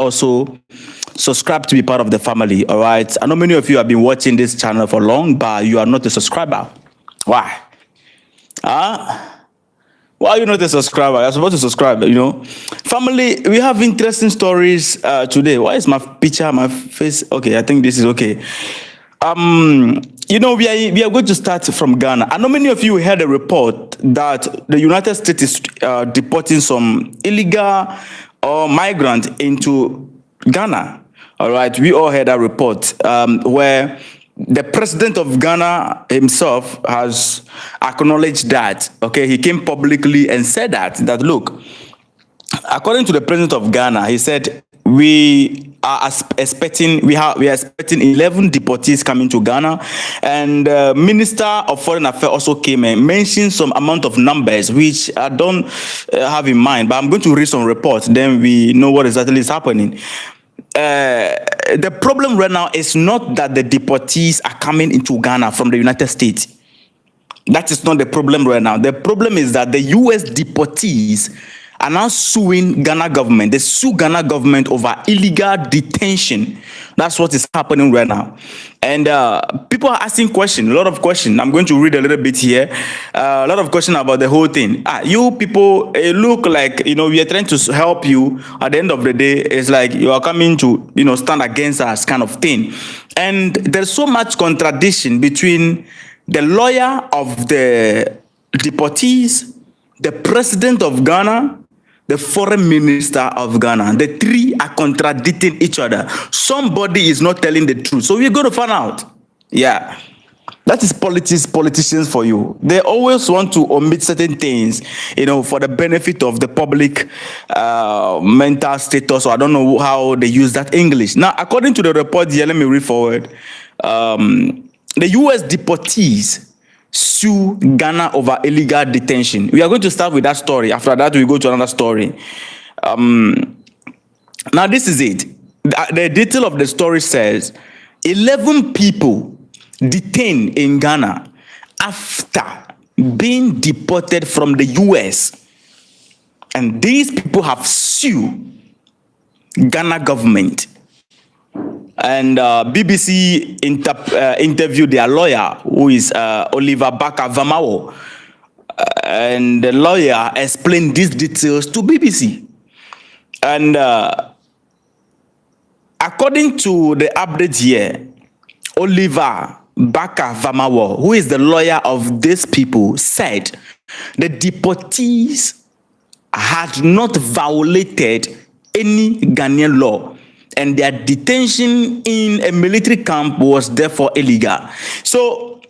also subscribe to be part of the family. All right. I know many of you have been watching this channel for long, but you are not a subscriber. Why? Why are you not a subscriber? You're supposed to subscribe, Family, we have interesting stories today. Why is my picture, my face? Okay, I think this is okay. We are going to start from Ghana. I know many of you heard a report that the United States is deporting some illegal migrant into Ghana. All right, we all heard that report where the president of Ghana himself has acknowledged that. Okay, he came publicly and said that look, according to the president of Ghana, he said we are expecting 11 deportees coming to Ghana, and Minister of Foreign Affairs also came and mentioned some amount of numbers which I don't have in mind, but I'm going to read some reports, then we know what exactly is happening. The problem right now is not that the deportees are coming into Ghana from the United States. That is not the problem right now. The problem is that the US deportees are now suing Ghana government. They sue Ghana government over illegal detention. That's what is happening right now. And people are asking questions, a lot of questions. I'm going to read a little bit here. A lot of questions about the whole thing. You people, it look like, we are trying to help you. At the end of the day, it's like you are coming to, stand against us kind of thing. And there's so much contradiction between the lawyer of the deportees, the president of Ghana, the foreign minister of Ghana. The three are contradicting each other. Somebody is not telling the truth. So we're going to find out. Yeah. That is politicians for you. They always want to omit certain things, for the benefit of the public mental status. Or I don't know how they use that English. Now, according to the report here, let me read forward. The US deportees sue Ghana over illegal detention. We are going to start with that story. After that, we go to another story. Now, this is it. The detail of the story says 11 people detained in Ghana after being deported from the US. And these people have sued Ghana government. And BBC interviewed their lawyer, who is Oliver Baka-Vamawo. And the lawyer explained these details to BBC. And according to the update here, Oliver Baka-Vamawo, who is the lawyer of these people, said the deportees had not violated any Ghanaian law, and their detention in a military camp was therefore illegal. So,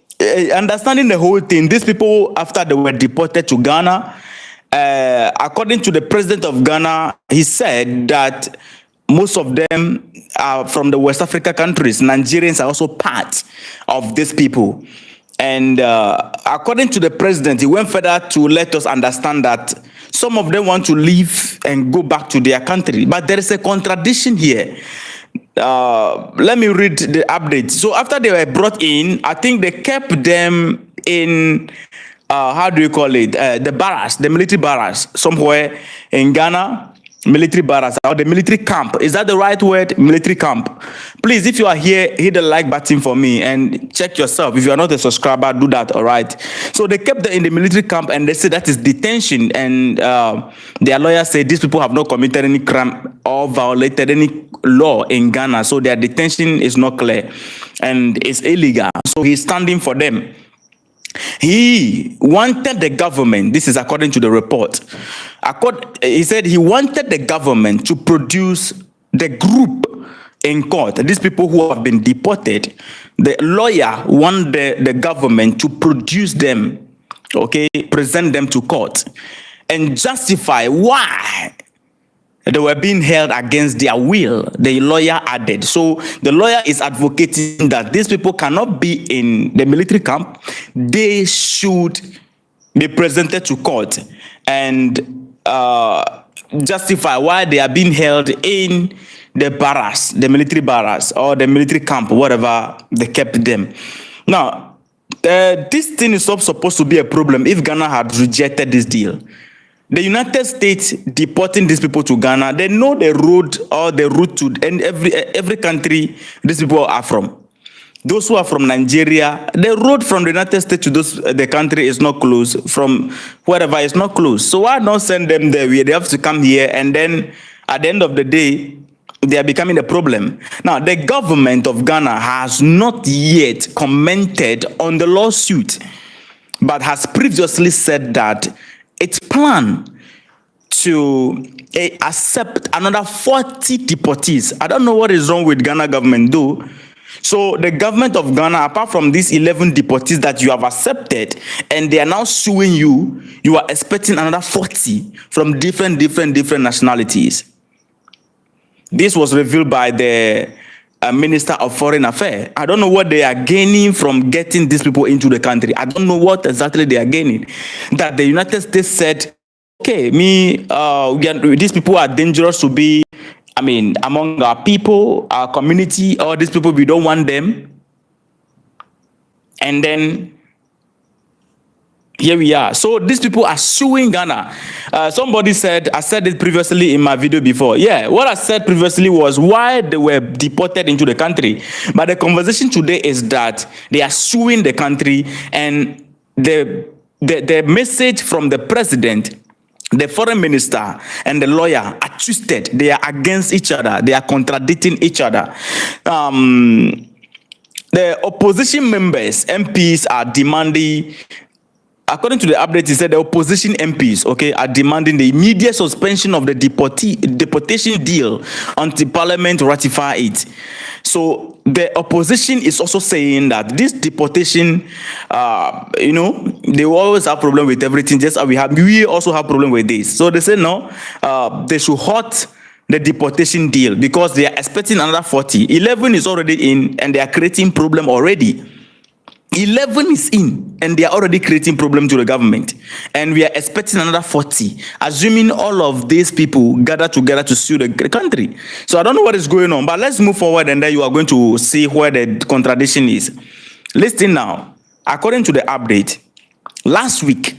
understanding the whole thing, these people, after they were deported to Ghana, according to the president of Ghana, he said that most of them are from the West Africa countries. Nigerians are also part of these people. And according to the president, he went further to let us understand that some of them want to leave and go back to their country. But there is a contradiction here. Let me read the update. So after they were brought in, I think they kept them in, how do you call it? The barracks, the military barracks, somewhere in Ghana. Military barracks or the military camp. Is that the right word? Military camp. Please, if you are here, hit the like button for me and check yourself. If you are not a subscriber, do that, all right? So they kept them in the military camp and they said that is detention. And their lawyer said these people have not committed any crime or violated any law in Ghana. So their detention is not clear and it's illegal. So he's standing for them. He wanted the government, this is according to the report, he said he wanted the government to produce the group in court, these people who have been deported. The lawyer wanted the government to produce them, okay, present them to court and justify why they were being held against their will, the lawyer added. So the lawyer is advocating that these people cannot be in the military camp. They should be presented to court and justify why they are being held in the barracks, the military barracks, or the military camp, whatever they kept them. Now, this thing is not supposed to be a problem if Ghana had rejected this deal. the United States deporting these people to Ghana, they know the road or the route to and every country these people are from. Those who are from Nigeria, the road from the United States to the country is not close. From wherever is not close. So why not send them there? They have to come here, and then at the end of the day, they are becoming a problem. Now, the government of Ghana has not yet commented on the lawsuit, but has previously said that its plan to accept another 40 deportees. I don't know what is wrong with Ghana government though. So the government of Ghana, apart from these 11 deportees that you have accepted, and they are now suing you, you are expecting another 40 from different nationalities. This was revealed by the Minister of Foreign Affairs. I don't know what they are gaining from getting these people into the country. I don't know what exactly they are gaining. That the United States said, okay, these people are dangerous to be, among our people, our community, or these people, we don't want them. And then here we are. So these people are suing Ghana. Somebody said, I said it previously in my video before. Yeah, what I said previously was why they were deported into the country. But the conversation today is that they are suing the country, and the message from the president, the foreign minister, and the lawyer are twisted. They are against each other. They are contradicting each other. The opposition members, MPs, are demanding. According to the update, he said the opposition MPs, are demanding the immediate suspension of the deportation deal until Parliament ratify it. So the opposition is also saying that this deportation, they always have problem with everything. Just as we also have problem with this. So they say no, they should halt the deportation deal because they are expecting another 40. 11 is already in, and they are creating problem already. 11 is in, and they are already creating problem to the government, and we are expecting another 40, assuming all of these people gather together to sue the country. So I don't know what is going on, but let's move forward, and then you are going to see where the contradiction is. Listen now. According to the update, last week,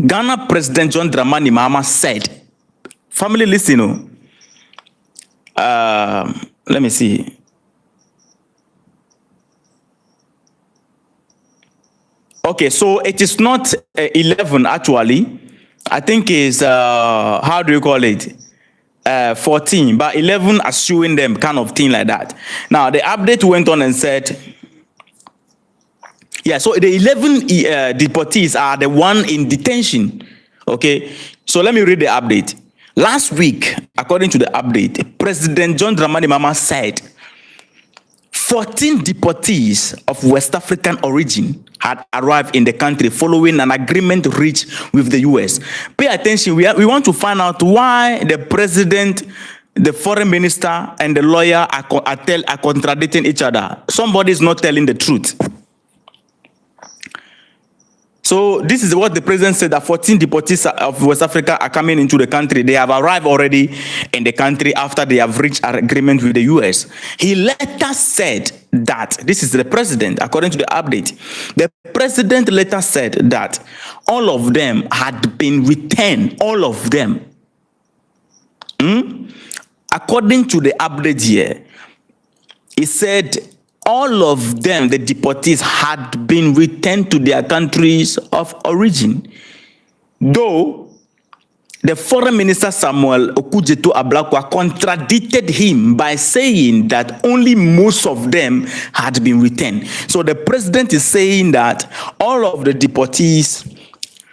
Ghana President John Dramani Mahama said, family listen, let me see. Okay, so it is not 11 actually. I think it's, how do you call it? 14, but 11 are suing them, kind of thing like that. Now, the update went on and said, yeah, so the 11 deportees are the one in detention. Okay, so let me read the update. Last week, according to the update, President John Dramani Mahama said 14 deportees of West African origin had arrived in the country following an agreement reached with the US. Pay attention, we want to find out why the president, the foreign minister, and the lawyer are contradicting each other. Somebody is not telling the truth. So this is what the president said, that 14 deportees of West Africa are coming into the country. They have arrived already in the country after they have reached an agreement with the US. He later said that, this is the president, according to the update, the president later said that all of them had been returned, all of them. According to the update here, he said all of them, the deportees, had been returned to their countries of origin. Though the foreign minister Samuel Okudzeto Ablakwa contradicted him by saying that only most of them had been returned. So the president is saying that all of the deportees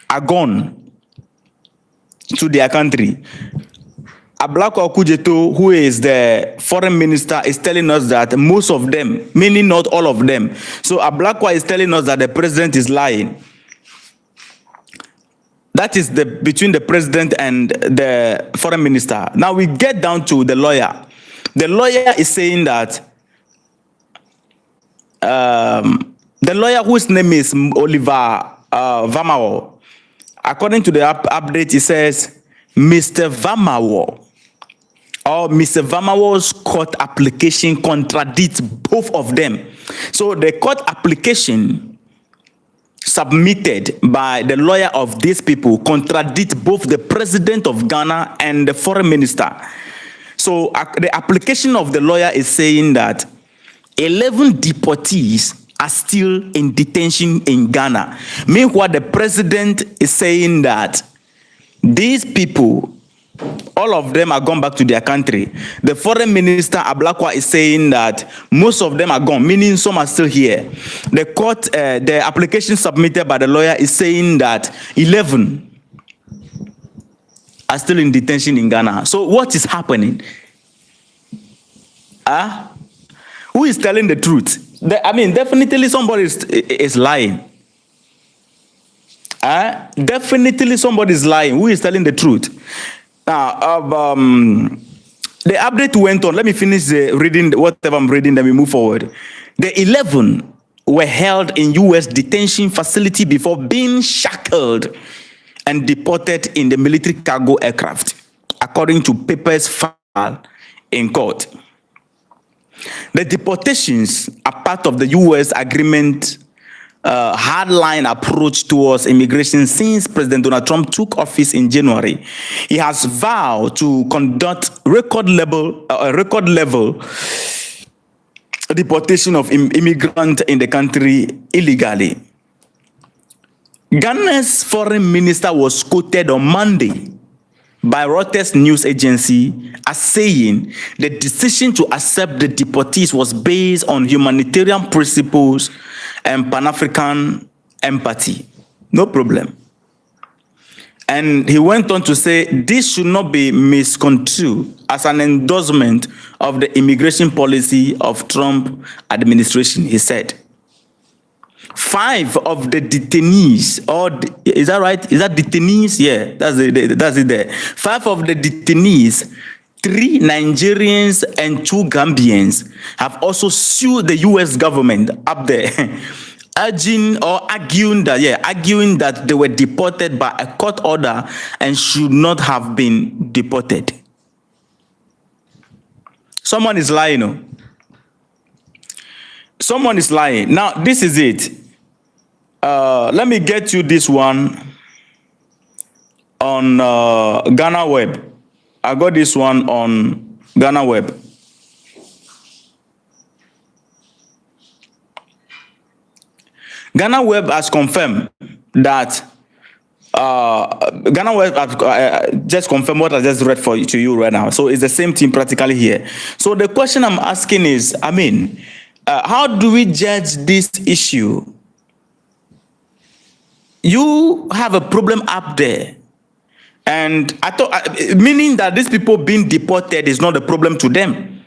are gone to their country. Ablakwa Okudzeto, who is the foreign minister, is telling us that most of them, meaning not all of them. So Ablakwa is telling us that the president is lying. That is between the president and the foreign minister. Now we get down to the lawyer. The lawyer is saying that the lawyer whose name is Oliver Vamawo, according to the update, he says Mr. Vamawo, or Mr. Vamawo's court application contradicts both of them. So the court application submitted by the lawyer of these people contradict both the president of Ghana and the foreign minister. So the application of the lawyer is saying that 11 deportees are still in detention in Ghana. Meanwhile, the president is saying that these people, all of them are gone back to their country. The foreign minister, Ablakwa, is saying that most of them are gone, meaning some are still here. The court, the application submitted by the lawyer is saying that 11 are still in detention in Ghana. So what is happening? Who is telling the truth? I mean, definitely somebody is lying. Definitely somebody is lying. Who is telling the truth? Now, the update went on. Let me finish reading whatever I'm reading, then we move forward. The 11 were held in U.S. detention facility before being shackled and deported in the military cargo aircraft, according to papers filed in court. The deportations are part of the U.S. agreement hardline approach towards immigration since President Donald Trump took office in January. He has vowed to conduct record level deportation of immigrants in the country illegally. Ghana's foreign minister was quoted on Monday by Reuters news agency as saying the decision to accept the deportees was based on humanitarian principles and Pan-African empathy. No problem. And he went on to say this should not be misconstrued as an endorsement of the immigration policy of Trump administration, he said. 5 of the detainees, is that right? Is that detainees? Yeah, that's it there. 5 of the detainees, 3 Nigerians and 2 Gambians, have also sued the U.S. government up there, arguing that they were deported by a court order and should not have been deported. Someone is lying. No? Someone is lying. Now, this is it. Let me get you this one on Ghana Web. I got this one on Ghana Web. Ghana Web has confirmed that Ghana Web just confirmed what I just read to you right now. So it's the same thing practically here. So the question I'm asking is, I mean, how do we judge this issue? You have a problem up there. And I thought, meaning that these people being deported is not a problem to them.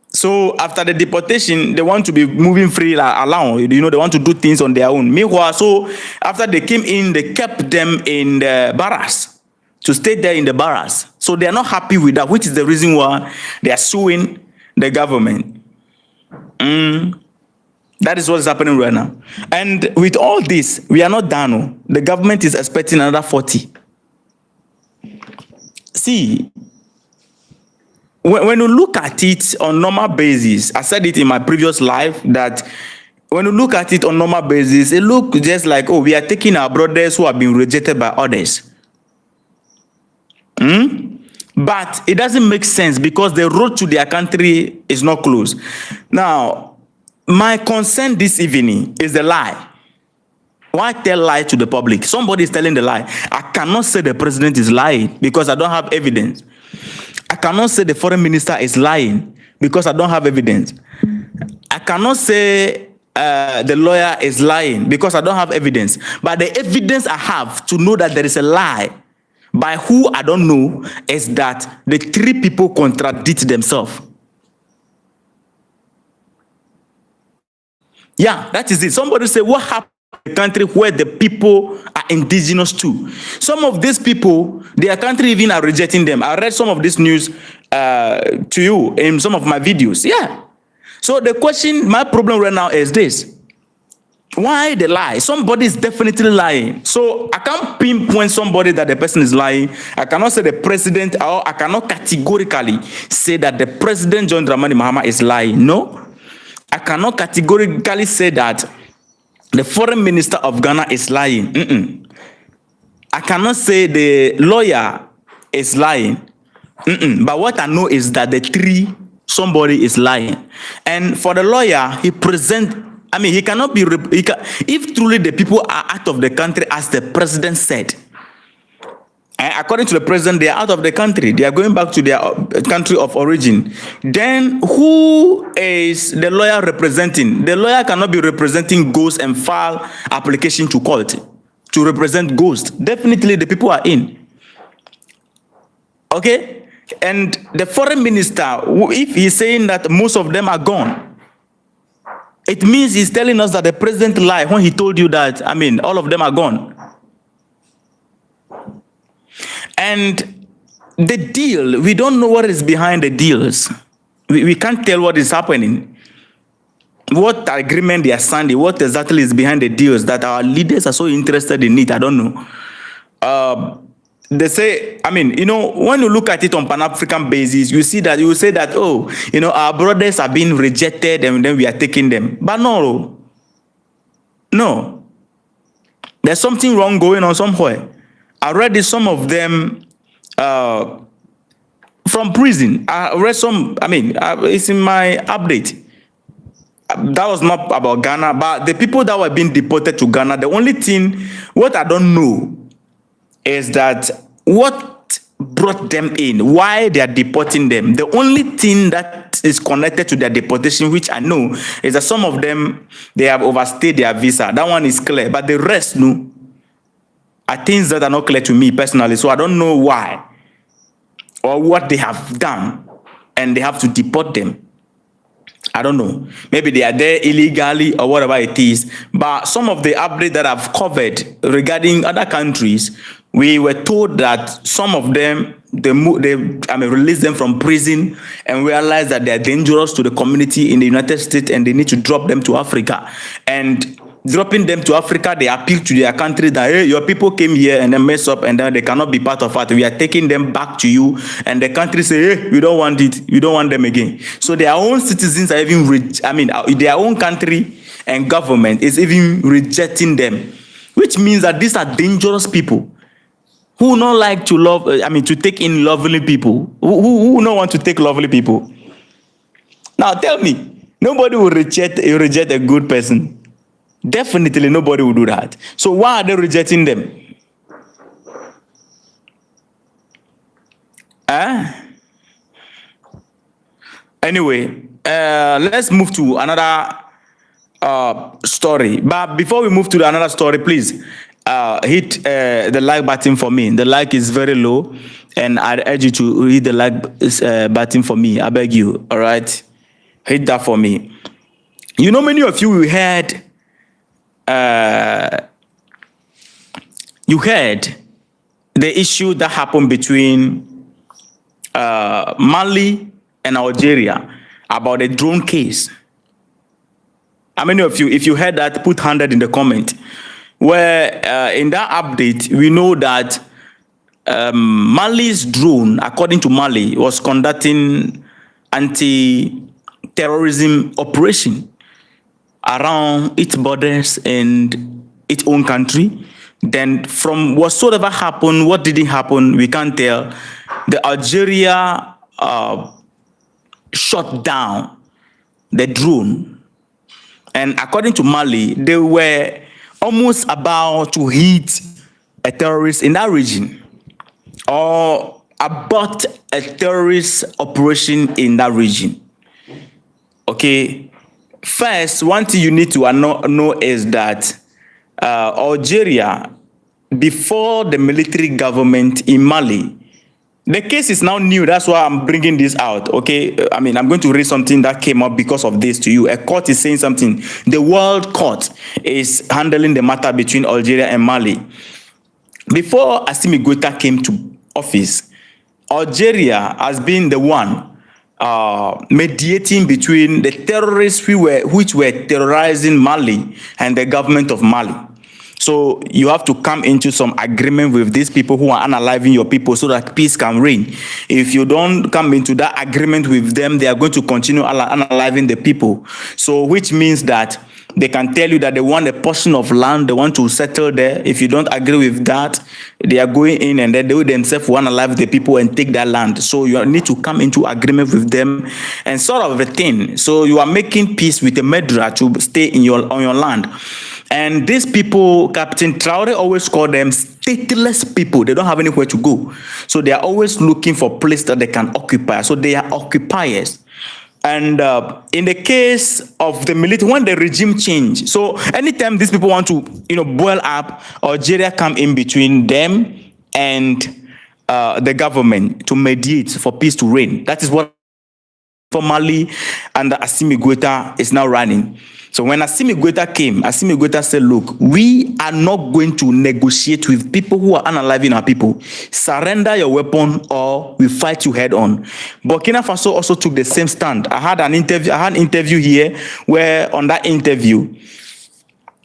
So after the deportation, they want to be moving free, alone. You know, they want to do things on their own. Meanwhile, so after they came in, they kept them in the barracks, to stay there in the barracks. So they are not happy with that, which is the reason why they are suing the government. That is what is happening right now. And with all this, we are not done. The government is expecting another 40. See, when you look at it on normal basis, I said it in my previous live that when you look at it on normal basis, it looks just like, oh, we are taking our brothers who have been rejected by others. But it doesn't make sense because the road to their country is not closed. Now, my concern this evening is the lie. Why tell lie to the public? Somebody is telling the lie. I cannot say the president is lying because I don't have evidence. I cannot say the foreign minister is lying because I don't have evidence. I cannot say the lawyer is lying because I don't have evidence. But the evidence I have to know that there is a lie, by who I don't know, is that the 3 people contradict themselves. Yeah, that is it. Somebody say, what happened in a country where the people are indigenous too? Some of these people, their country even are rejecting them. I read some of this news to you in some of my videos. Yeah. So the question, my problem right now is this. Why the lie? Somebody is definitely lying. So I can't pinpoint somebody that the person is lying. I cannot say the president, or I cannot categorically say that the president John Dramani Mahama is lying. No. I cannot categorically say that the foreign minister of Ghana is lying. I cannot say the lawyer is lying. But what I know is that somebody is lying. And for the lawyer, he cannot be, if truly the people are out of the country, as the president said, and according to the president, they are out of the country. They are going back to their country of origin. Then who is the lawyer representing? The lawyer cannot be representing ghosts and file application to court to represent ghosts. Definitely the people are in. Okay? And the foreign minister, if he's saying that most of them are gone, it means he's telling us that the president lied when he told you that, all of them are gone. And the deal, we don't know what is behind the deals. We can't tell what is happening. What agreement they are signing, what exactly is behind the deals that our leaders are so interested in it, I don't know. They say, when you look at it on Pan-African basis, you say that, our brothers are being rejected and then we are taking them. But no. There's something wrong going on somewhere. I read some of them from prison. I read some, it's in my update. That was not about Ghana, but the people that were being deported to Ghana, the only thing, what I don't know is that what brought them in, why they are deporting them. The only thing that is connected to their deportation, which I know, is that some of them, they have overstayed their visa. That one is clear, but the rest, no. Are things that are not clear to me personally, so I don't know why or what they have done and they have to deport them. I don't know. Maybe they are there illegally or whatever it is. But some of the updates that I've covered regarding other countries, we were told that some of them, they release them from prison and realize that they are dangerous to the community in the United States and they need to drop them to Africa. And dropping them to Africa, they appeal to their country that, hey, your people came here and then mess up and then they cannot be part of it. We are taking them back to you. And the country say, hey, we don't want it. We don't want them again. So their own citizens are even, their own country and government is even rejecting them, which means that these are dangerous people who don't like to to take in lovely people, who don't want to take lovely people. Now tell me, nobody will reject a good person. Definitely nobody will do that. So why are they rejecting them? Anyway, let's move to another story. But before we move to another story, please hit the like button for me. The like is very low, and I urge you to hit the like button for me. I beg you. All right, hit that for me. You know, many of you heard the issue that happened between Mali and Algeria about the drone case. How many of you, if you heard that, put 100 in the comment. Where in that update, we know that Mali's drone, according to Mali, was conducting anti-terrorism operation around its borders and its own country. Then from whatsoever happened, what didn't happen, we can't tell. The Algeria shot down the drone. And according to Mali, they were almost about to hit a terrorist in that region or about a terrorist operation in that region. Okay. First, one thing you need to know is that Algeria, before the military government in Mali, the case is now new. That's why I'm bringing this out. Okay, I'm going to read something that came up because of this to you. A court is saying something. The World Court is handling the matter between Algeria and Mali. Before Assimi Goïta came to office, Algeria has been the one mediating between the terrorists which were terrorizing Mali and the government of Mali. So you have to come into some agreement with these people who are unaliving your people so that peace can reign. If you don't come into that agreement with them, they are going to continue unaliving the people. So which means that They can tell you that they want a portion of land, they want to settle there. If you don't agree with that, they are going in and then they themselves want to live the people and take that land. So you need to come into agreement with them and sort of a thing. So you are making peace with a murderer to stay on your land. And these people, Captain Traore always call them stateless people. They don't have anywhere to go. So they are always looking for a place that they can occupy. So they are occupiers. And in the case of the military, when the regime change, so anytime these people want to, boil up, Algeria come in between them and the government to mediate for peace to reign. That is what for Mali and Assimi Goïta is now running. So when Assimi Goïta came, Assimi Goïta said, look, we are not going to negotiate with people who are unaliving our people. Surrender your weapon or we fight you head on. Burkina Faso also took the same stand. I had an interview here where on that interview,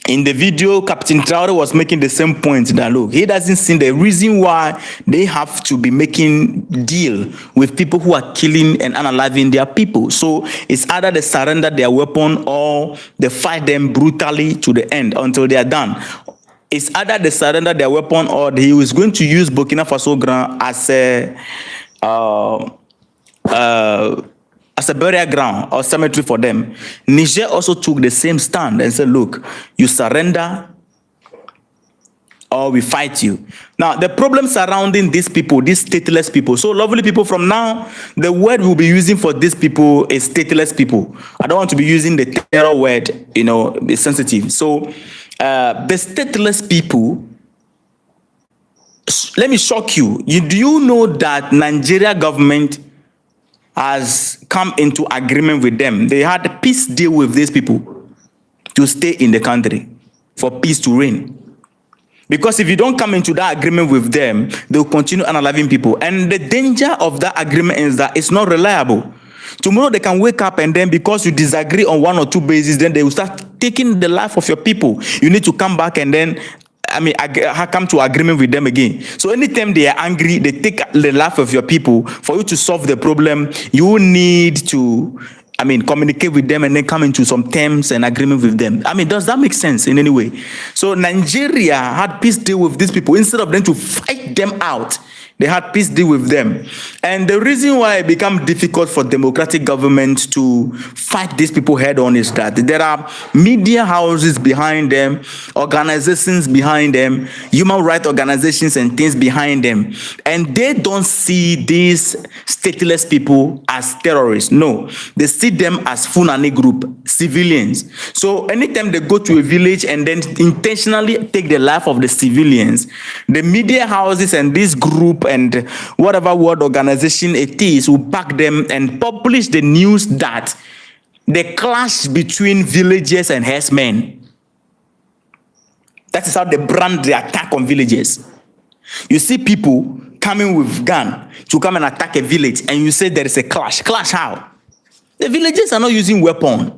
in the video, Captain Traore was making the same point that, look, he doesn't see the reason why they have to be making deal with people who are killing and unaliving their people. So it's either they surrender their weapon or they fight them brutally to the end until they are done. It's either they surrender their weapon or he is going to use Burkina Faso ground as a burial ground or cemetery for them. Niger also took the same stand and said, look, you surrender or we fight you. Now, the problem surrounding these people, these stateless people, so lovely people from now, the word we'll be using for these people is stateless people. I don't want to be using the terror word, it's sensitive. So the stateless people, let me shock you. Do you know that Nigeria government has come into agreement with them? They had a peace deal with these people to stay in the country for peace to reign. Because if you don't come into that agreement with them, they'll continue unaliving people. And the danger of that agreement is that it's not reliable. Tomorrow they can wake up and then because you disagree on one or two bases, then they will start taking the life of your people. You need to come back and then come to agreement with them again. So anytime they are angry, they take the life of your people. For you to solve the problem, you need to, communicate with them and then come into some terms and agreement with them. Does that make sense in any way? So Nigeria had peace deal with these people. Instead of them to fight them out, they had peace deal with them. And the reason why it became difficult for democratic governments to fight these people head on is that there are media houses behind them, organizations behind them, human rights organizations and things behind them. And they don't see these stateless people as terrorists. No, they see them as Fulani group, civilians. So anytime they go to a village and then intentionally take the life of the civilians, the media houses and this group and whatever world organization it is will back them and publish the news that the clash between villagers and herdsmen. That is how they brand the attack on villages. You see people coming with gun to come and attack a village and you say there is a clash. Clash how? The villagers are not using weapon.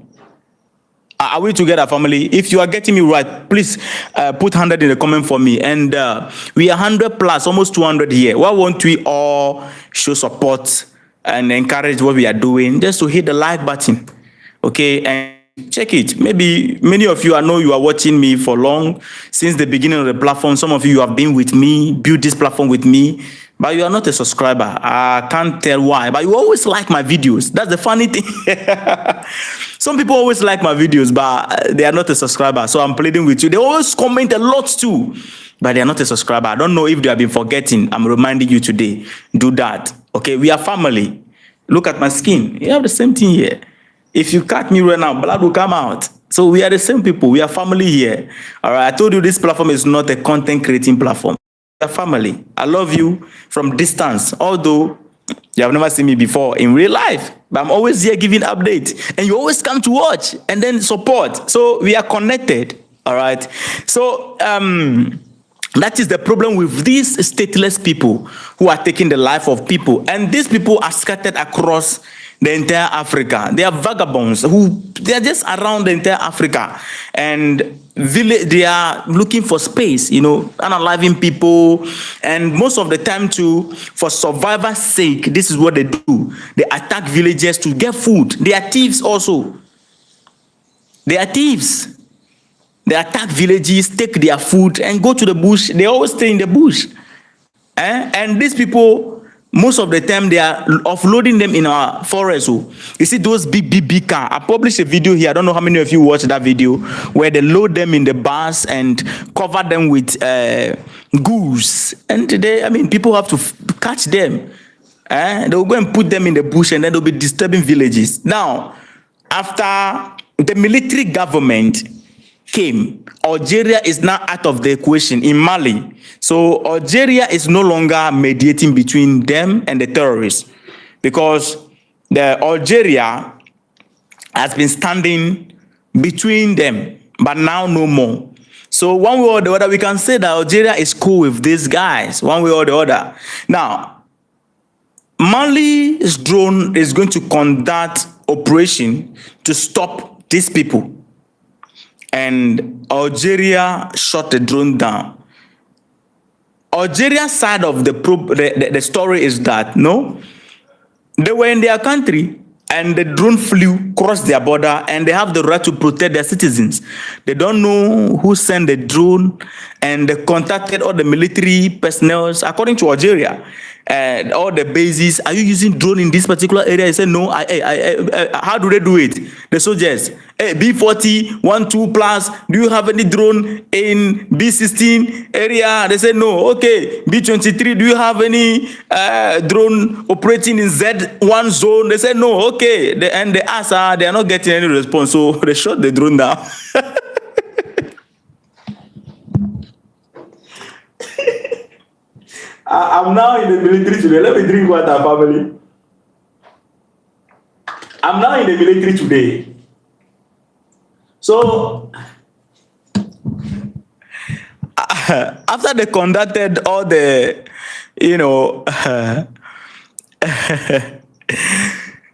Are we together, family? If you are getting me right, please put 100 in the comment for me. And we are 100 plus, almost 200 here. Why won't we all show support and encourage what we are doing? Just to hit the like button, okay? And check it. Maybe many of you, I know you are watching me for long, since the beginning of the platform. Some of you have been with me, built this platform with me, but you are not a subscriber. I can't tell why, but you always like my videos. That's the funny thing. Some people always like my videos, but they are not a subscriber. So I'm pleading with you. They always comment a lot too, but they are not a subscriber. I don't know if they have been forgetting. I'm reminding you today. Do that. Okay, we are family. Look at my skin. You have the same thing here. If you cut me right now, blood will come out. So we are the same people. We are family here. All right. I told you this platform is not a content creating platform. We are family. I love you from distance, although you have never seen me before in real life. But I'm always here giving updates. And you always come to watch and then support. So we are connected. All right. So that is the problem with these stateless people who are taking the life of people. And these people are scattered across the entire Africa. They are vagabonds they are just around the entire Africa. And they are looking for space, unaliving people. And most of the time too, for survivor's sake, this is what they do. They attack villages to get food. They are thieves also. They are thieves. They attack villages, take their food, and go to the bush. They always stay in the bush. And these people, most of the time, they are offloading them in our forest. So you see those big car. I published a video here. I don't know how many of you watched that video where they load them in the bus and cover them with goose. And today, I mean, people have to catch them. They'll go and put them in the bush, and then they'll be disturbing villages. Now, after the military government came, Algeria is now out of the equation in Mali. So Algeria is no longer mediating between them and the terrorists, because the Algeria has been standing between them, but now no more. So one way or the other, we can say that Algeria is cool with these guys, one way or the other. Now, Mali's drone is going to conduct operation to stop these people. And Algeria shot the drone down. Algeria's side of the story is that, no, they were in their country and the drone flew, crossed their border, and they have the right to protect their citizens. They don't know who sent the drone, and they contacted all the military personnel, according to Algeria, and all the bases. Are you using drone in this particular area? He said, no. How do they do it? The soldiers, B40, 12 plus, do you have any drone in B16 area? They said, no. Okay, B23, do you have any drone operating in Z1 zone? They said, no. Okay, and they asked, they are not getting any response, so they shot the drone down. I'm now in the military today. Let me drink water, family. I'm now in the military today. So, after they conducted all the,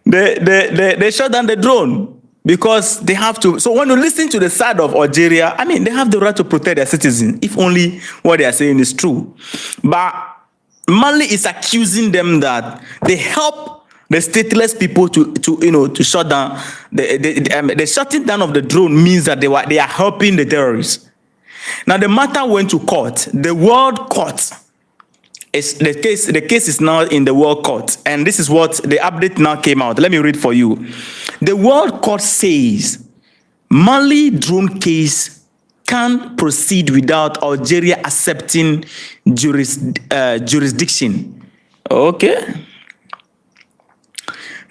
they shut down the drone because they have to. So when you listen to the side of Algeria, I mean, they have the right to protect their citizens if only what they are saying is true. But Mali is accusing them that they help the stateless people to shut down. The shutting down of the drone means that they are helping the terrorists. Now the matter went to court. The world court is the case is now in the world court, and this is what the update now came out. Let me read for you. The world court says Mali drone case can't proceed without Algeria accepting jurisdiction. Okay.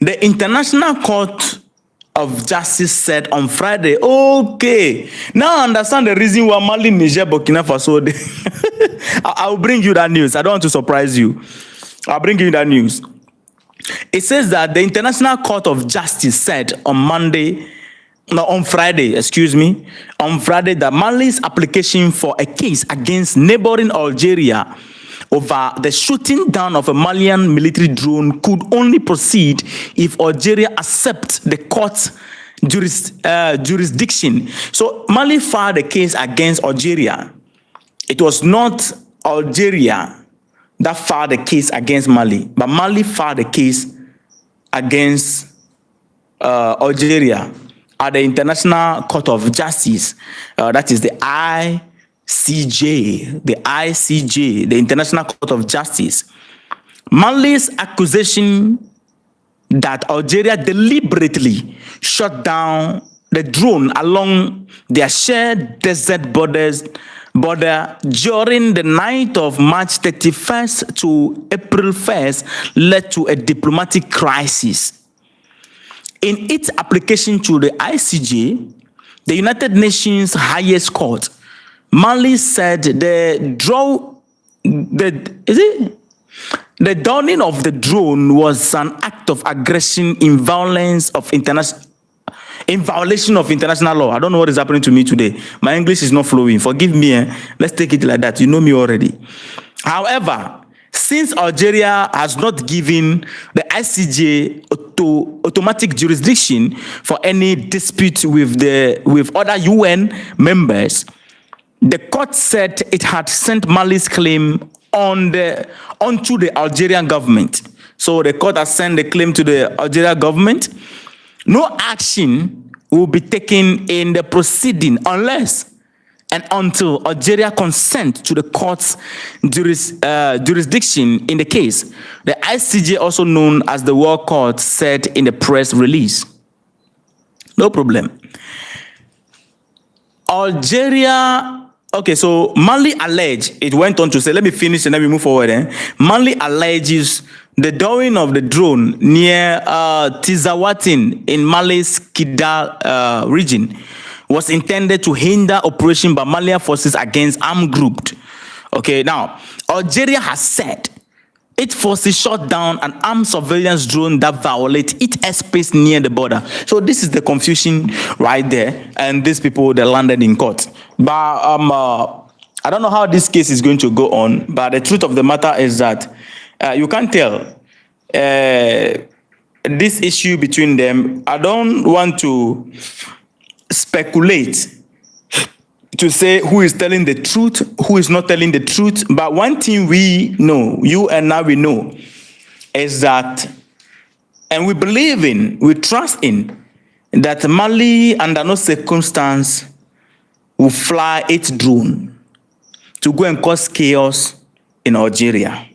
The International Court of Justice said on Friday, okay, now I understand the reason why Mali, Niger, Burkina Faso, I'll bring you that news. I don't want to surprise you. I'll bring you that news. It says that the International Court of Justice said on Friday, that Mali's application for a case against neighboring Algeria over the shooting down of a Malian military drone could only proceed if Algeria accepts the court's jurisdiction. So Mali filed a case against Algeria. It was not Algeria that filed a case against Mali, but Mali filed a case against Algeria at the International Court of Justice. That is the ICJ, the International Court of Justice. Mali's accusation that Algeria deliberately shot down the drone along their shared desert border during the night of March 31st to April 1st led to a diplomatic crisis. In its application to the ICJ, the United Nations highest court, Mali said the downing of the drone was an act of aggression in violation of international law. I don't know what is happening to me today. My English is not flowing. Forgive me. Let's take it like that. You know me already. However, since Algeria has not given the ICJ automatic jurisdiction for any dispute with other UN members, the court said it had sent Mali's claim onto the Algerian government. So the court has sent the claim to the Algerian government. No action will be taken in the proceeding unless and until Algeria consent to the court's jurisdiction in the case, the ICJ, also known as the World Court, said in the press release. No problem. Algeria, okay, so Mali alleged, it went on to say, let me finish and then we move forward. Mali alleges the downing of the drone near Tizawatin in Mali's Kidal region was intended to hinder operation by Malian forces against armed groups. Okay, now, Algeria has said its forces shot down an armed surveillance drone that violated its airspace near the border. So this is the confusion right there, and these people, they landed in court. But I don't know how this case is going to go on, but the truth of the matter is that you can't tell this issue between them. I don't want to speculate to say who is telling the truth, who is not telling the truth. But one thing we know, you and I, we know, is that, and we believe in, we trust in, that Mali, under no circumstance, will fly its drone to go and cause chaos in Algeria.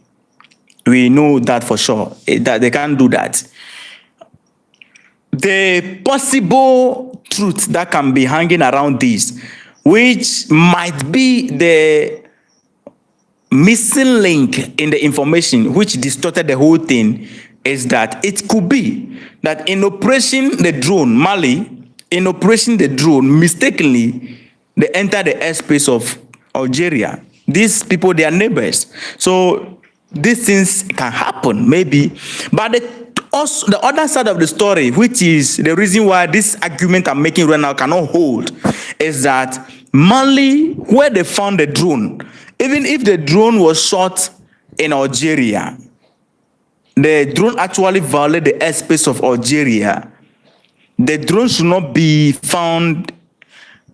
We know that for sure, that they can't do that. The possible truth that can be hanging around this, which might be the missing link in the information which distorted the whole thing, is that it could be that in Operation the Drone, Mali, in Operation the Drone, mistakenly, they entered the airspace of Algeria. These people, they are neighbors. So these things can happen, maybe. But also, the other side of the story, which is the reason why this argument I'm making right now cannot hold, is that Mali, where they found the drone, even if the drone was shot in Algeria, the drone actually violated the airspace of Algeria. The drone should not be found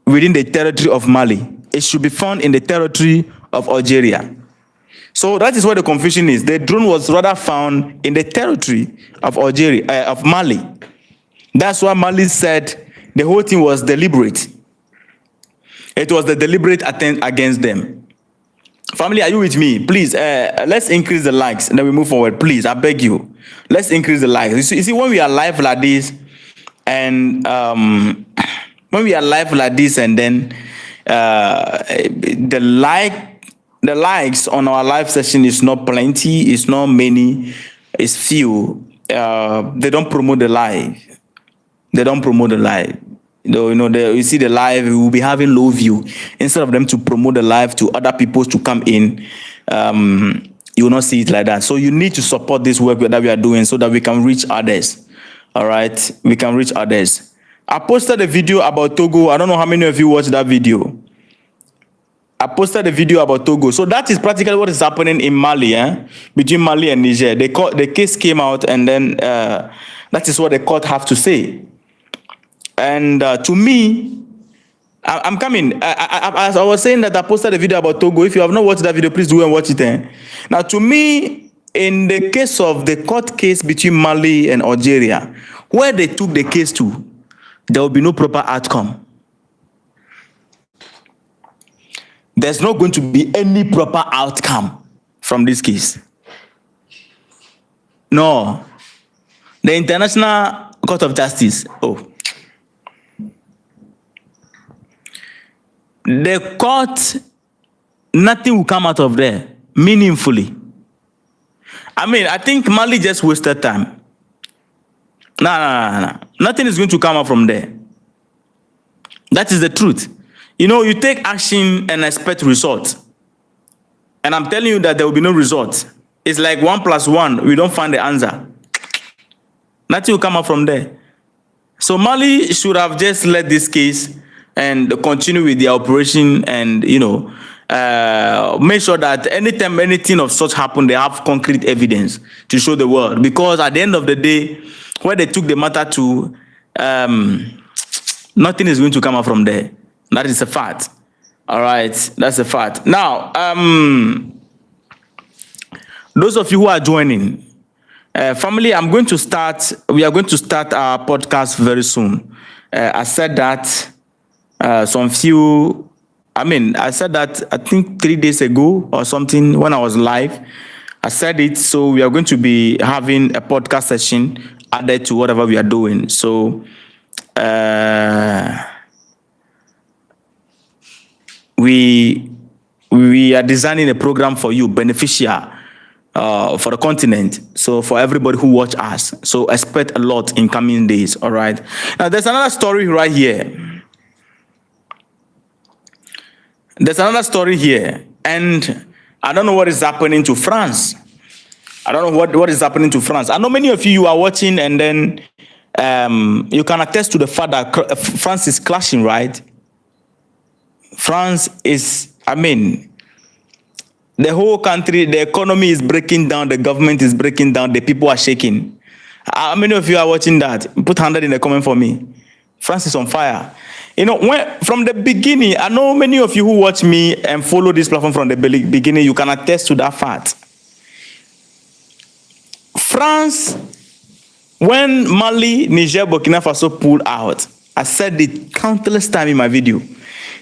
within the territory of Mali. It should be found in the territory of Algeria. So that is where the confusion is. The drone was rather found in the territory of Algeria, of Mali. That's why Mali said the whole thing was deliberate. It was the deliberate attempt against them. Family, are you with me? Please, let's increase the likes and then we move forward. Please, I beg you. Let's increase the likes. You see, when we are live like this, and when we are live like this, and then the likes on our live session is not plenty, it's not many, it's few. They don't promote the live. They don't promote the live. You see the live, we will be having low view. Instead of them to promote the live to other people to come in, you will not see it like that. So you need to support this work that we are doing so that we can reach others. All right, we can reach others. I posted a video about Togo. I don't know how many of you watched that video. I posted a video about Togo. So that is practically what is happening in Mali, between Mali and Niger. The case came out, and then that is what the court have to say. And to me, I'm coming. As I was saying that I posted a video about Togo. If you have not watched that video, please do and watch it. Now, to me, in the case of the court case between Mali and Algeria, where they took the case to, there will be no proper outcome. There's not going to be any proper outcome from this case. No. The International Court of Justice, the court, nothing will come out of there meaningfully. I mean, I think Mali just wasted time. No. Nothing is going to come out from there. That is the truth. You take action and expect results. And I'm telling you that there will be no result. It's like 1 + 1. We don't find the answer. Nothing will come out from there. So Mali should have just let this case and continue with the operation, and make sure that anytime anything of such happen, they have concrete evidence to show the world. Because at the end of the day, where they took the matter to, nothing is going to come out from there. That is a fact. All right, that's a fact. Now, those of you who are joining, family, we are going to start our podcast very soon. I said that some few I mean, I said that I think 3 days ago or something when I was live. I said it, so we are going to be having a podcast session added to whatever we are doing. So we are designing a program for you, beneficial for the continent. So for everybody who watch us, so expect a lot in coming days. All right. Now there's another story right here. There's another story here, and I don't know what is happening to France. I don't know what is happening to France. I know many of you are watching, and then you can attest to the fact that France is clashing, right? France is, I mean, the whole country, the economy is breaking down, the government is breaking down, the people are shaking. How many of you are watching that? Put 100 in the comment for me. France is on fire. You know, from the beginning, I know many of you who watch me and follow this platform from the beginning, you can attest to that fact. France, when Mali, Niger, Burkina Faso pulled out, I said it countless times in my video,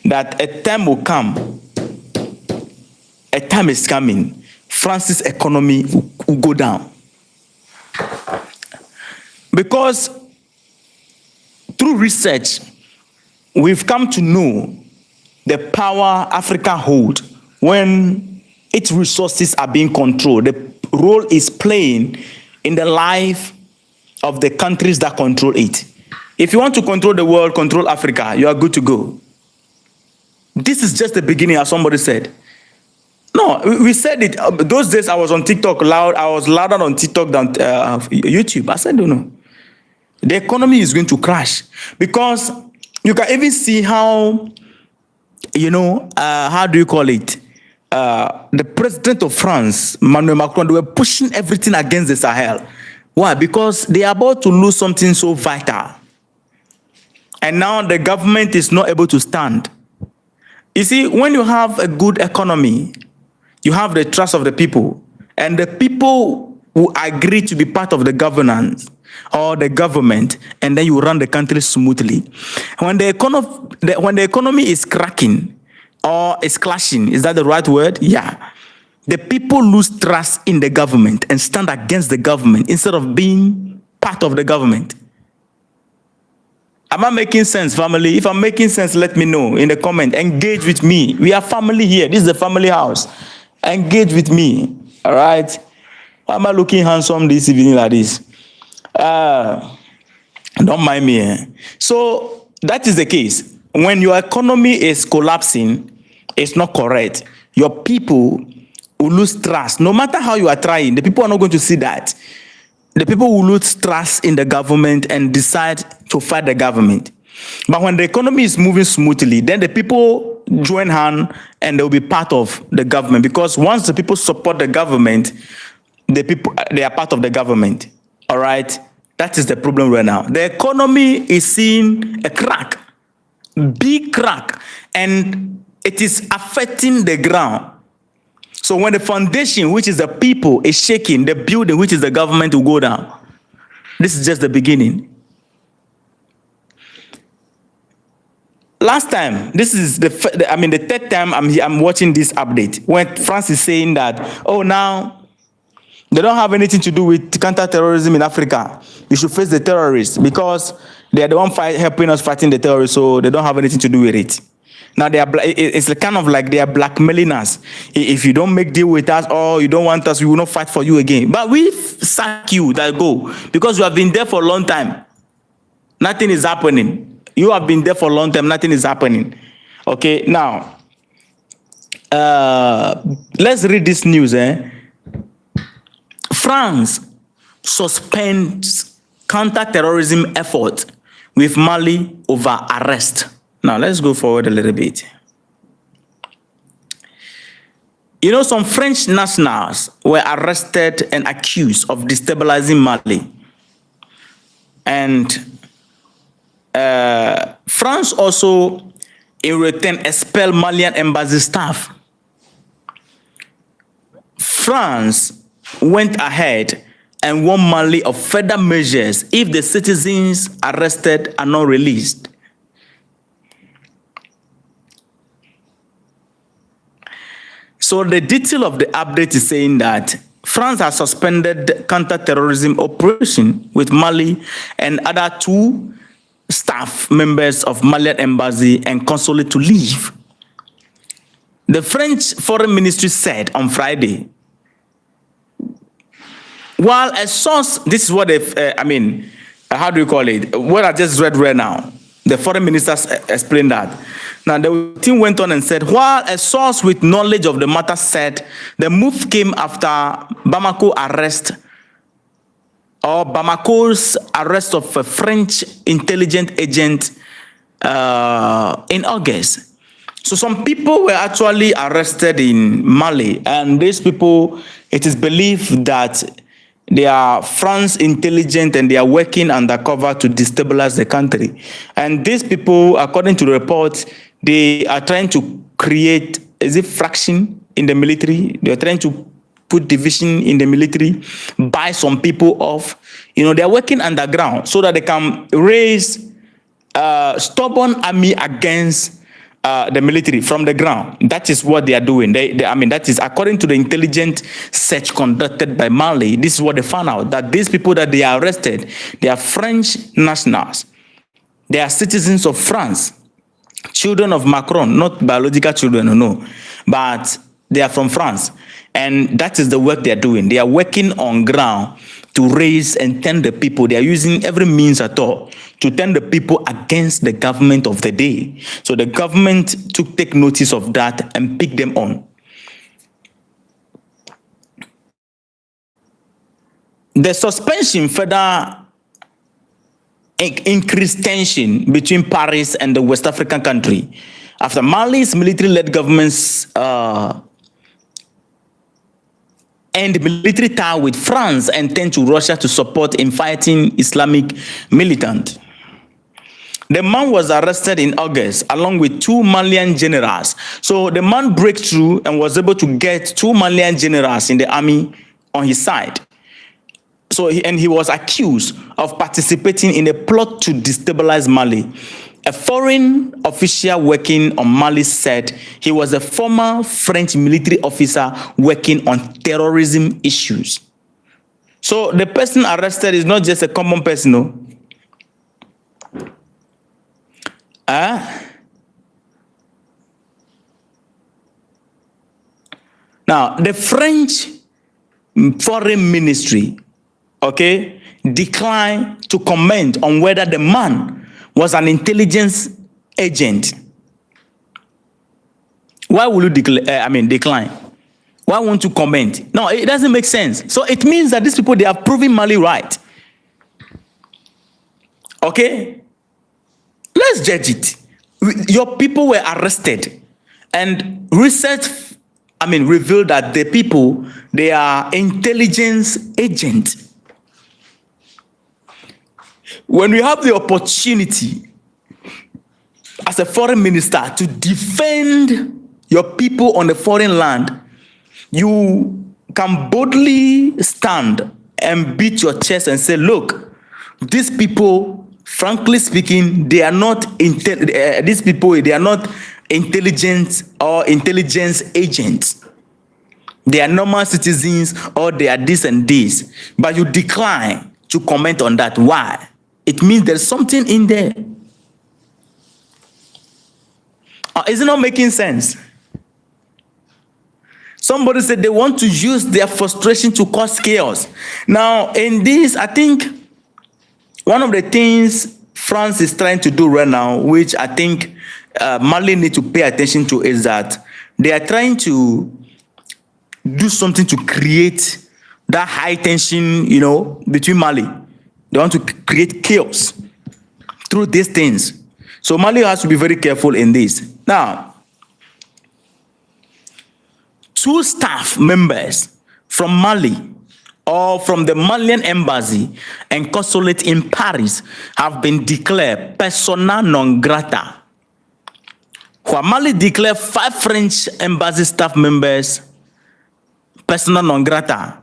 that a time will come, a time is coming, France's economy will go down. Because through research, we've come to know the power Africa holds when its resources are being controlled. The role is playing in the life of the countries that control it. If you want to control the world, control Africa, you are good to go. This is just the beginning, as somebody said. No, we said it. Those days I was on TikTok loud. I was louder on TikTok than YouTube. I said, no. The economy is going to crash because you can even see how, you know, how do you call it? The president of France, Emmanuel Macron, they were pushing everything against the Sahel. Why? Because they are about to lose something so vital. And now the government is not able to stand. You see, when you have a good economy, you have the trust of the people, and the people who agree to be part of the governance or the government, and then you run the country smoothly. When the economy is cracking or is clashing, is that the right word? Yeah. The people lose trust in the government and stand against the government instead of being part of the government. Am I making sense, family? If I'm making sense, let me know in the comment. Engage with me. We are family here. This is the family house. Engage with me. All right? Why am I looking handsome this evening like this? Don't mind me. So that is the case. When your economy is collapsing, it's not correct. Your people will lose trust. No matter how you are trying, the people are not going to see that. The people will lose trust in the government and decide to fight the government. But when the economy is moving smoothly, then the people join hand and they'll be part of the government. Because once the people support the government, they are part of the government. All right? That is the problem right now. The economy is seeing a crack, big crack, and it is affecting the ground. So when the foundation, which is the people, is shaking, the building, which is the government, will go down. This is just the beginning. Last time, this is the third time I'm watching this update, when France is saying that, oh, now they don't have anything to do with counter-terrorism in Africa. You should face the terrorists because they are the one helping us fighting the terrorists, so they don't have anything to do with it. Now it's kind of like they are blackmailing us. If you don't make deal with us or you don't want us, we will not fight for you again. But we sack you, that go, because you have been there for a long time. Nothing is happening. You have been there for a long time. Nothing is happening. Okay, now let's read this news. France suspends counter-terrorism effort with Mali over arrest. Now, let's go forward a little bit. You know, some French nationals were arrested and accused of destabilizing Mali. And France also, in return, expelled Malian embassy staff. France went ahead and warned Mali of further measures if the citizens arrested are not released. So the detail of the update is saying that France has suspended counter-terrorism operation with Mali and other two staff members of Malian embassy and consulate to leave. The French Foreign Ministry said on Friday, while a source, this is what how do you call it? What I just read right now. The foreign minister explained that. Now, the team went on and said, while a source with knowledge of the matter said the move came after Bamako's arrest of a French intelligence agent in August. So some people were actually arrested in Mali, and these people, it is believed that they are France intelligent and they are working undercover to destabilize the country. And these people, according to the report, they are trying to create, fraction in the military? They are trying to put division in the military, buy some people off. They are working underground so that they can raise stubborn army against the military from the ground. That is what they are doing. That is according to the intelligence search conducted by Mali. This is what they found out, that these people that they are arrested, they are French nationals. They are citizens of France, children of Macron, not biological children, no, but they are from France. And that is the work they are doing. They are working on ground to raise and turn the people. They are using every means at all to turn the people against the government of the day. So the government take notice of that and pick them on. The suspension further increased tension between Paris and the West African country after Mali's military-led government's and military tie with France and turned to Russia to support in fighting Islamic militant. The man was arrested in August along with two Malian generals. So the man broke through and was able to get two Malian generals in the army on his side. So he was accused of participating in a plot to destabilize Mali. A foreign official working on Mali said he was a former French military officer working on terrorism issues. So the person arrested is not just a common person, no. Now, the French Foreign Ministry, declined to comment on whether the man was an intelligence agent. Why will you decline? Why won't you comment? No, it doesn't make sense. So it means that these people, they are proving Mali right. Okay? Let's judge it. Your people were arrested, and research, revealed that the people, they are intelligence agents. When we have the opportunity as a foreign minister to defend your people on the foreign land, you can boldly stand and beat your chest and say, look, these people, frankly speaking, they are not they are not intelligent or intelligence agents. They are normal citizens, or they are this and this. But you decline to comment on that. Why? It means there's something in there. Is it not making sense? Somebody said they want to use their frustration to cause chaos. Now, in this, I think one of the things France is trying to do right now, which I think Mali need to pay attention to, is that they are trying to do something to create that high tension, between Mali. They want to create chaos through these things. So Mali has to be very careful in this. Now, two staff members from Mali or from the Malian embassy and consulate in Paris have been declared persona non grata. While Mali declared 5 French embassy staff members persona non grata,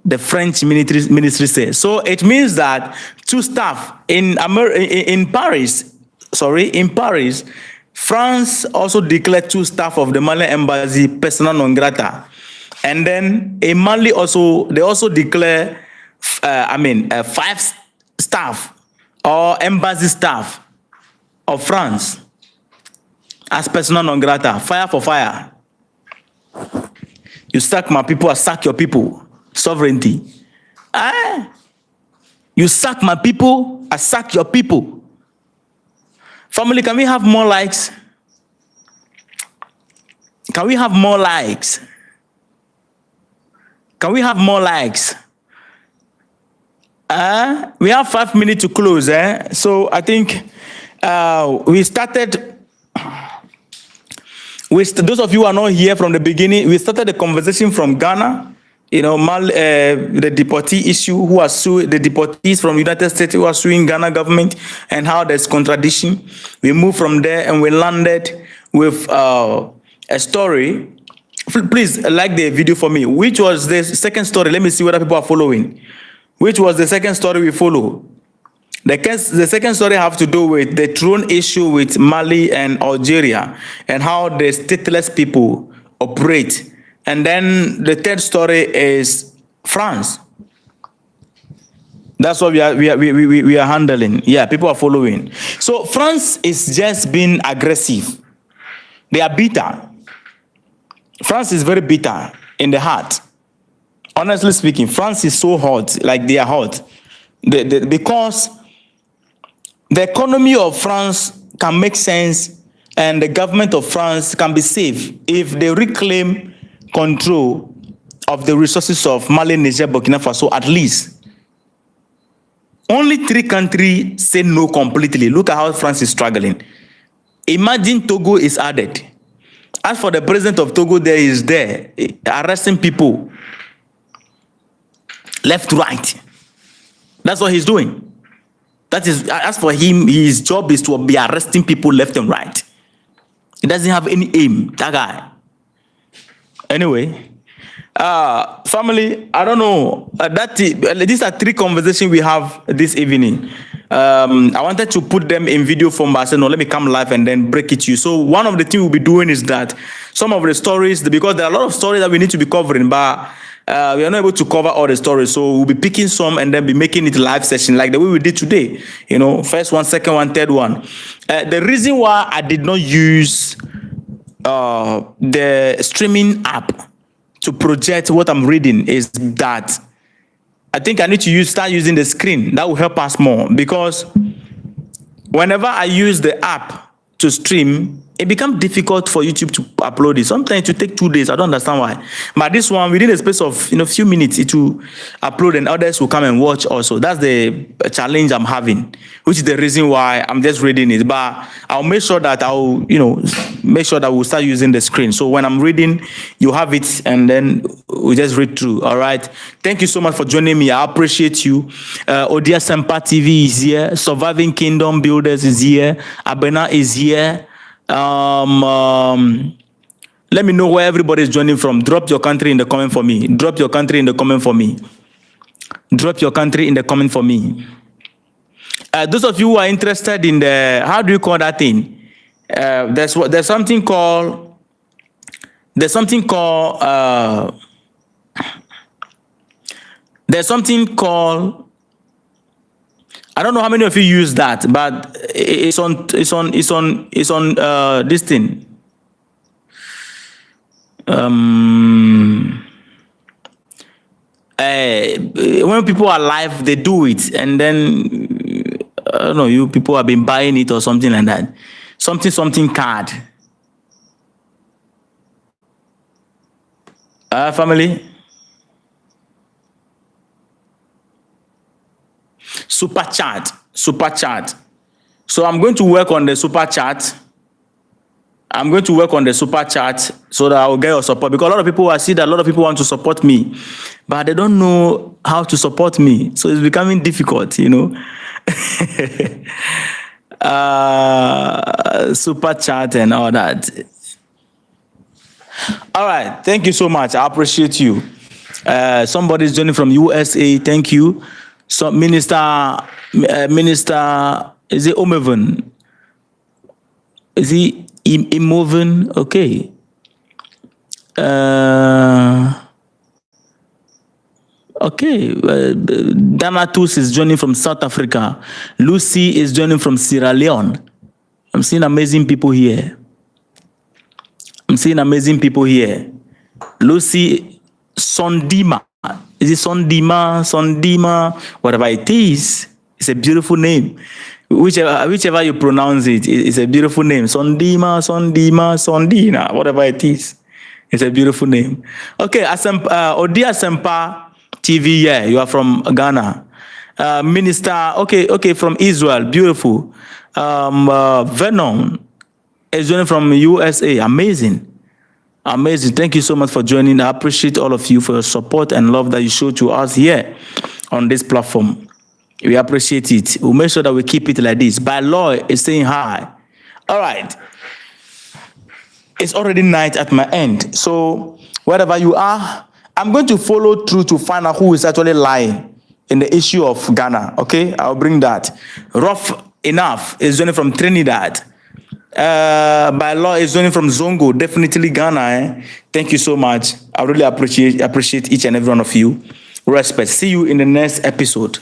the French ministry says. So it means that 2 staff in Paris, France also declared 2 staff of the Mali embassy persona non grata. And then in Mali they also declare, 5 staff or embassy staff of France as persona non grata. Fire for fire. You sack my people, I sack your people. Sovereignty. You sack my people, I sack your people. Family, can we have more likes? Can we have more likes? Can we have more likes? We have 5 minutes to close. So I think we started. Those of you who are not here from the beginning, we started the conversation from Ghana. You know, the deportee issue, who are suing the deportees from United States who are suing Ghana government, and how there's contradiction. We moved from there and we landed with a story. Please like the video for me. Which was the second story? Let me see whether people are following. Which was the second story we follow? The second story have to do with the throne issue with Mali and Algeria and how the stateless people operate. And then the third story is France. That's what we are handling. Yeah, people are following. So France is just being aggressive. They are bitter. France is very bitter in the heart. Honestly speaking, France is so hot, like they are hot. Because the economy of France can make sense and the government of France can be safe if they reclaim control of the resources of Mali, Niger, Burkina Faso, at least. Only 3 countries say no completely. Look at how France is struggling. Imagine Togo is added. As for the president of Togo, there arresting people left, right. That's what he's doing. That is, as for him, his job is to be arresting people left and right. He doesn't have any aim, that guy. Anyway, family, I don't know. These are 3 conversations we have this evening. I wanted to put them in video form, but I said, no, let me come live and then break it to you. So one of the things we'll be doing is that some of the stories, because there are a lot of stories that we need to be covering, but we are not able to cover all the stories. So we'll be picking some and then be making it live session like the way we did today. You know, first one, second one, third one. The reason why I did not use the streaming app to project what I'm reading is that I think I need to start using the screen. That will help us more, because whenever I use the app to stream, it becomes difficult for YouTube to upload it. Sometimes it will take 2 days. I don't understand why. But this one, within a space of few minutes, it will upload and others will come and watch also. That's the challenge I'm having, which is the reason why I'm just reading it. But I'll make sure that make sure that we'll start using the screen. So when I'm reading, you have it and then we just read through. All right. Thank you so much for joining me. I appreciate you. Odia Sempa TV is here. Surviving Kingdom Builders is here. Abena is here. Let me know where everybody is joining from. Drop your country in the comment for me. Drop your country in the comment for me. Drop your country in the comment for me. Those of you who are interested in the, how do you call that thing? There's something called I don't know how many of you use that, but it's on this thing. When people are live, they do it, and then I don't know, you people have been buying it or something like that. Something card. Family. Super chat. So I'm going to work on the super chat. So that I will get your support, because I see that a lot of people want to support me, but they don't know how to support me. So it's becoming difficult, super chat and all that. All right. Thank you so much. I appreciate you. Somebody's joining from USA. Thank you. So Minister, is it Omeven? Is he Imoven? Okay. Okay. Danatus is joining from South Africa. Lucy is joining from Sierra Leone. I'm seeing amazing people here. Lucy Sondima. Is it Sondima? Whatever it is. It's a beautiful name. Whichever you pronounce it, it's a beautiful name. Sondina, whatever it is. It's a beautiful name. Okay, Odia Sempa TV, yeah, you are from Ghana. Minister, okay, from Israel, beautiful. Venom is joining from USA, amazing. Thank you so much for joining. I appreciate all of you for your support and love that you show to us here on this platform. We appreciate it. We'll make sure that we keep it like this. By law, it's saying hi. All right. It's already night at my end. So wherever you are, I'm going to follow through to find out who is actually lying in the issue of Ghana. Okay, I'll bring that. Rough Enough is joining from Trinidad. By law is joining from Zongo, definitely Ghana. Thank you so much. I really appreciate each and every one of you. Respect. See you in the next episode.